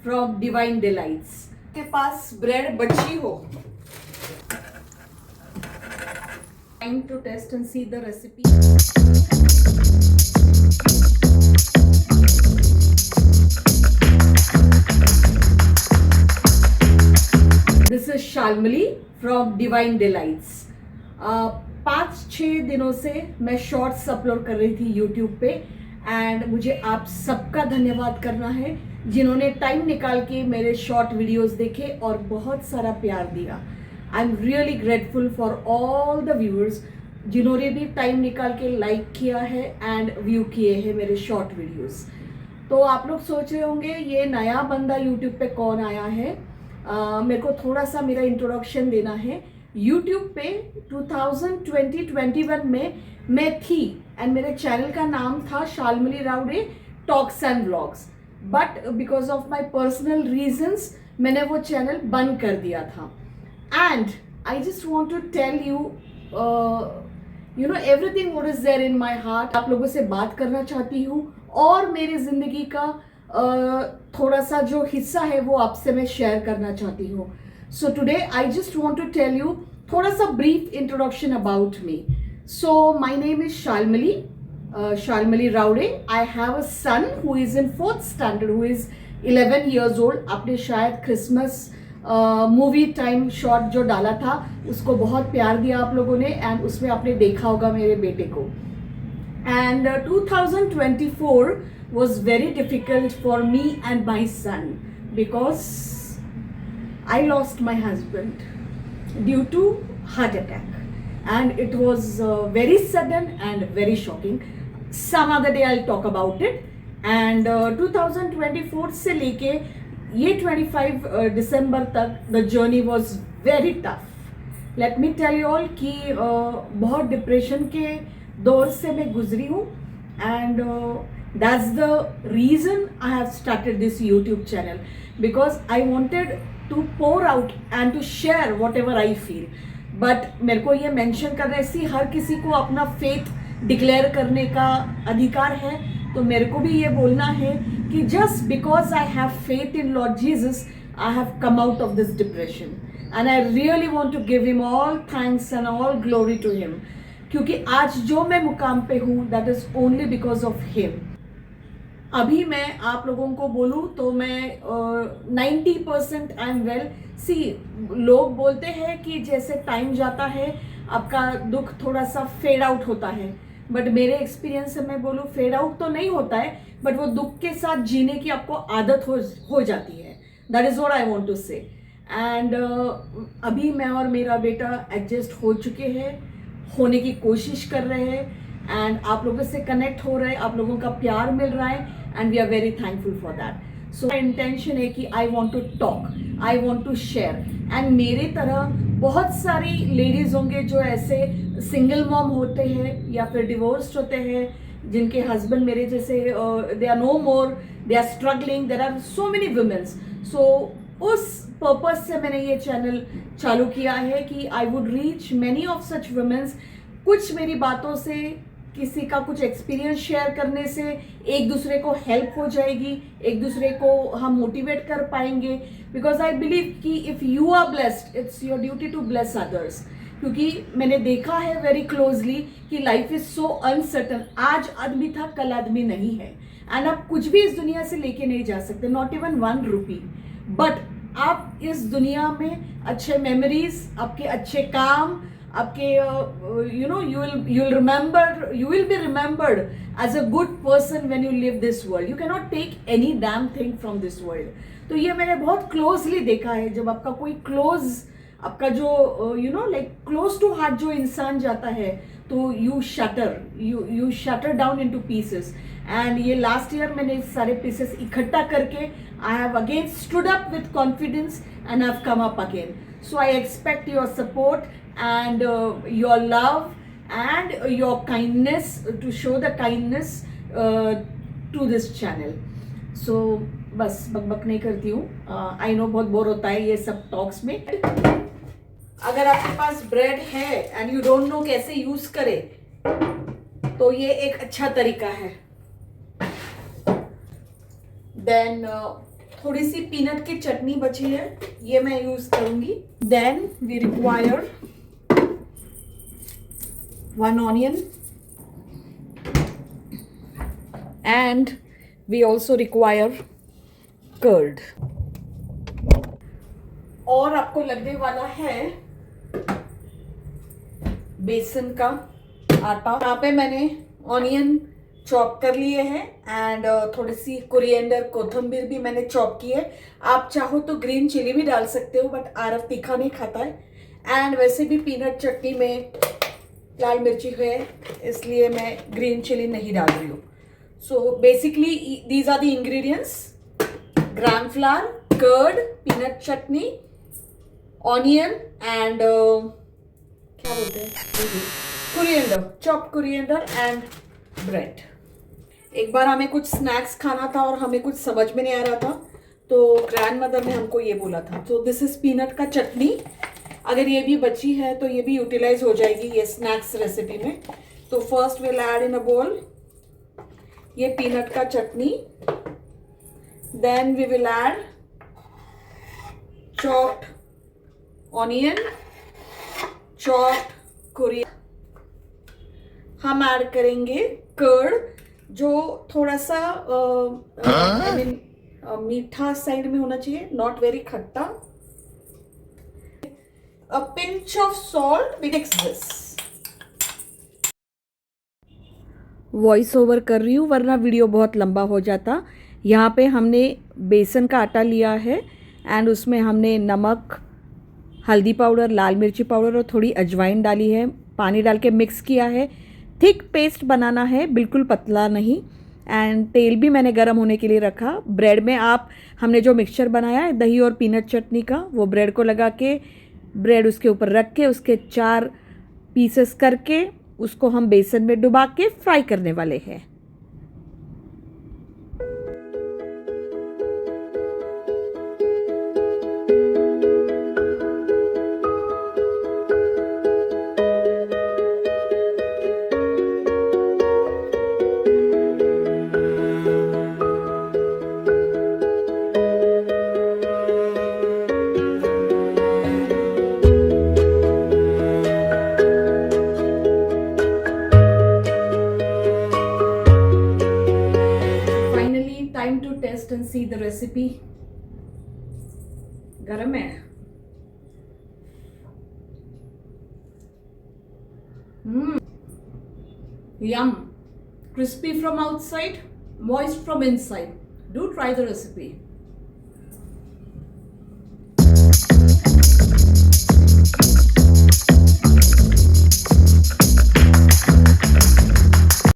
From divine delights. के पास bread बची हो, time to taste and see the recipe. This is Shalmali from divine delights. 5-6 दिनों से मैं शॉर्ट्स अपलोड कर रही थी यूट्यूब पे, एंड मुझे आप सबका धन्यवाद करना है जिन्होंने टाइम निकाल के मेरे शॉर्ट वीडियोस देखे और बहुत सारा प्यार दिया। I am really grateful for all the viewers जिन्होंने भी टाइम निकाल के लाइक किया है एंड व्यू किए हैं मेरे शॉर्ट वीडियोस। तो आप लोग सोच रहे होंगे ये नया बंदा यूट्यूब पे कौन आया है। मेरे को थोड़ा सा मेरा इंट्रोडक्शन देना है। यूट्यूब पे 2020-21 में मैं थी एंड मेरे चैनल का नाम था Shalmali Raude talks and vlogs, but because of my personal reasons मैंने वो चैनल बंद कर दिया था। And I just want to tell you everything what is there in my heart. आप लोगों से बात करना चाहती हूँ और मेरी जिंदगी का थोड़ा सा जो हिस्सा है वो आपसे मैं शेयर करना चाहती हूँ। So today I just want to tell you थोड़ा सा brief introduction about me. So my name is Shalmali Raude. I have a son who is in 4th standard, who is 11 years old. आपने शायद Christmas movie time shot जो डाला था उसको बहुत प्यार दिया आप लोगों ने, एंड उसमें आपने देखा होगा मेरे बेटे को। And 2024 was very difficult for me and my son because I lost my husband due to heart attack, and it was very sudden and very shocking. Some other day I'll talk about it. And 2024 से लेके ये 25 December तक the journey was very tough. Let me tell you all कि बहुत depression के दौर से मैं गुजरी हूँ, and that's the reason I have started this YouTube channel, because I wanted to pour out and to share whatever I feel. But मेरे को ये मेंशन करना है, सी हर किसी को अपना फेथ डिक्लेयर करने का अधिकार है, तो मेरे को भी ये बोलना है कि just because I have faith in Lord Jesus, I have come out of this depression, and I really want to give him all thanks and all glory to him, क्योंकि आज जो मैं मुकाम पे हूँ that is only because of him. अभी मैं आप लोगों को बोलूँ तो मैं 90% आई एम वेल। सी लोग बोलते हैं कि जैसे टाइम जाता है आपका दुख थोड़ा सा फेड आउट होता है, बट मेरे एक्सपीरियंस से मैं बोलूँ फेड आउट तो नहीं होता है, बट वो दुख के साथ जीने की आपको आदत हो जाती है। That is what I want to say. And अभी मैं और मेरा बेटा एडजस्ट हो चुके हैं, होने की कोशिश कर रहे हैं, एंड आप लोगों से कनेक्ट हो रहे हैं, आप लोगों का प्यार मिल रहा है, and we are very thankful for that. So intention है कि I want to talk, I want to share, and मेरे तरह बहुत सारी लेडीज होंगे जो ऐसे सिंगल मॉम होते हैं या फिर डिवोर्स्ड होते हैं, जिनके हस्बैंड मेरे जैसे they are no more, they are struggling, there are so many womens. So उस पर्पज से मैंने ये चैनल चालू किया है कि I would reach many of such womens. कुछ मेरी बातों से, किसी का कुछ एक्सपीरियंस शेयर करने से एक दूसरे को हेल्प हो जाएगी, एक दूसरे को हम मोटिवेट कर पाएंगे, बिकॉज आई बिलीव कि if you are blessed it's your duty to bless others. क्योंकि मैंने देखा है वेरी क्लोजली कि लाइफ इज सो अनसर्टन। आज आदमी था, कल आदमी नहीं है, एंड आप कुछ भी इस दुनिया से लेके नहीं जा सकते, नॉट इवन 1 रुपी। बट आप इस दुनिया में अच्छे मेमोरीज, आपके अच्छे काम, आपके you will be remembered as a good person when you leave this world. You can not take any damn thing from this world. तो ये मैंने बहुत क्लोजली देखा है। जब आपका कोई क्लोज, आपका जो क्लोज टू हार्ट जो इंसान जाता है, तो you shutter down into pieces. And ये लास्ट ईयर मैंने सारे पीसेस इकट्ठा करके I have again stood up with confidence and I have come up again. So I expect your support and your love and your kindness, to show the kindness to this channel. So बस बक नहीं करती हूँ। I know बहुत bore होता है ये सब talks में। अगर आपके पास ब्रेड है एंड यू डोंट नो कैसे यूज करे, तो ये एक अच्छा तरीका है। देन थोड़ी सी पीनट की चटनी बची है, ये मैं यूज करूंगी. Then we require 1 onion and we also require curd. और आपको लगने वाला है बेसन का आटा. यहाँ पे मैंने ऑनियन चॉप कर लिए हैं एंड थोड़ी सी कोरिएंडर कोथंबीर भी मैंने चॉप की है. आप चाहो तो ग्रीन चिली भी डाल सकते हो, बट आरव तीखा नहीं खाता है. एंड वैसे भी पीनट चटनी में लाल मिर्ची है, इसलिए मैं ग्रीन चिली नहीं डाल रही हूँ. So basically these are the ingredients: gram flour, curd, peanut chutney, onion and क्या बोलते हैं, coriander, chopped coriander and bread. एक बार हमें कुछ स्नैक्स खाना था और हमें कुछ समझ में नहीं आ रहा था, तो ग्रैंड मदर ने हमको ये बोला था. तो दिस इज पीनट का चटनी. अगर ये भी बची है तो ये भी यूटिलाइज हो जाएगी ये स्नैक्स रेसिपी में. तो first will add in a bowl ये पीनट का chutney. Then we will add chopped onion, chopped coriander. हम ऐड करेंगे कर्ड, जो थोड़ा सा मीठा साइड में होना चाहिए, नॉट वेरी खट्टा. A pinch of salt. We mix this. Voice over कर रही हूँ वरना वीडियो बहुत लंबा हो जाता. यहाँ पे हमने बेसन का आटा लिया है एंड उसमें हमने नमक, हल्दी पाउडर, लाल मिर्ची पाउडर और थोड़ी अजवाइन डाली है. पानी डाल के मिक्स किया है. थिक पेस्ट बनाना है, बिल्कुल पतला नहीं. एंड तेल भी मैंने गर्म होने के लिए रखा. ब्रेड में आप हमने जो मिक्सचर बनाया है दही और पीनट चटनी का, वो ब्रेड को लगा के, ब्रेड उसके ऊपर रख के, उसके 4 पीसेस करके उसको हम बेसन में डुबा के फ्राई करने वाले हैं. Time to test and see the recipe. गरम है. Yum. Crispy from outside, moist from inside. Do try the recipe.